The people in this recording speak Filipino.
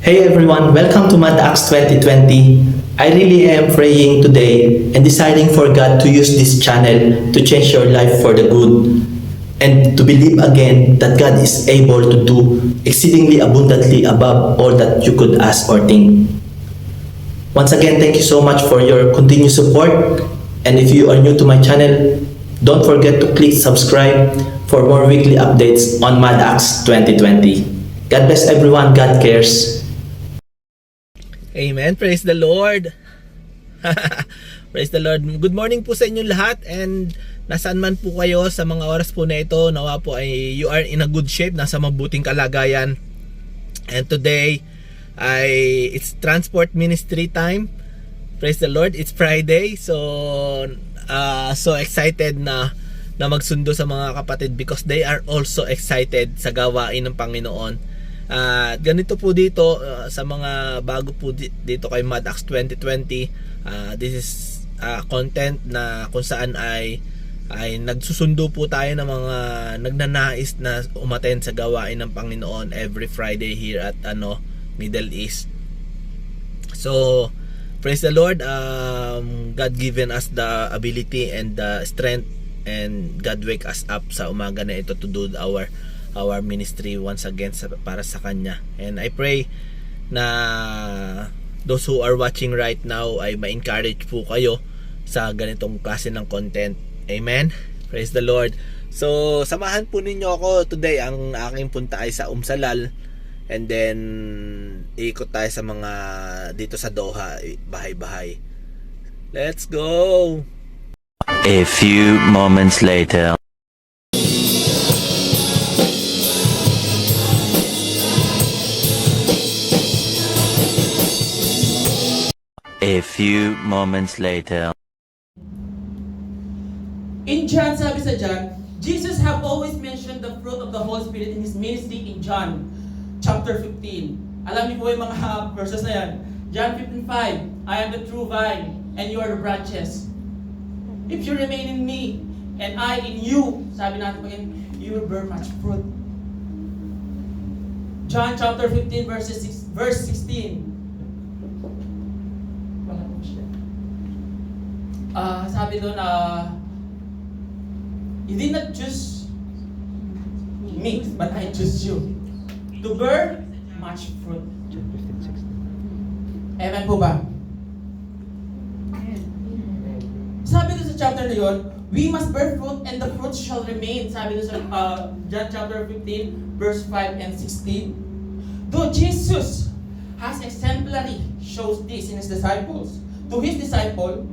Hey everyone, welcome to Mad Acts 2020. I really am praying today and deciding for God to use this channel to change your life for the good and to believe again that God is able to do exceedingly abundantly above all that you could ask or think. Once again, thank you so much for your continued support, and if you are new to my channel, don't forget to click subscribe for more weekly updates on Mad Acts 2020. God bless everyone, God cares. Amen. Praise the Lord. Praise the Lord. Good morning po sa inyong lahat, and nasaan man po kayo sa mga oras po na ito, nawa po ay you are in a good shape, nasa mabuting kalagayan. And today it's transport ministry time. Praise the Lord. It's Friday. So excited na magsundo sa mga kapatid because they are also excited sa gawain ng Panginoon. Ganito po dito sa mga bago po dito kay Mad Acts 2020, this is content na kung saan ay nagsusundo po tayo ng mga nagnanais na umattend sa gawain ng Panginoon every Friday here at Middle East. So praise the Lord. God given us the ability and the strength, and God wake us up sa umaga na ito to do our ministry once again para sa Kanya. And I pray na those who are watching right now ay ma-encourage po kayo sa ganitong klase ng content. Amen? Praise the Lord. So samahan po ninyo ako today. Ang aking punta ay sa Umsalal, and then ikot tayo sa mga dito sa Doha, bahay-bahay. Let's go! A few moments later. A few moments later. In John, sabi sa John, Jesus have always mentioned the fruit of the Holy Spirit in His ministry in John chapter 15. Alam niyo po yung mga verses na yan. John 15:5, I am the true vine, and you are the branches. If you remain in me, and I in you, sabi natin po yun, you will bear much fruit. John chapter 15 verse 16. Sabi doon, you did not choose me, but I choose you to bear much fruit. Amen po ba? Sabi doon sa chapter na yun, we must bear fruit and the fruit shall remain. Sabi doon sa John chapter 15 verse 5 and 16. Though Jesus has exemplary shows this in His disciples, to His disciples,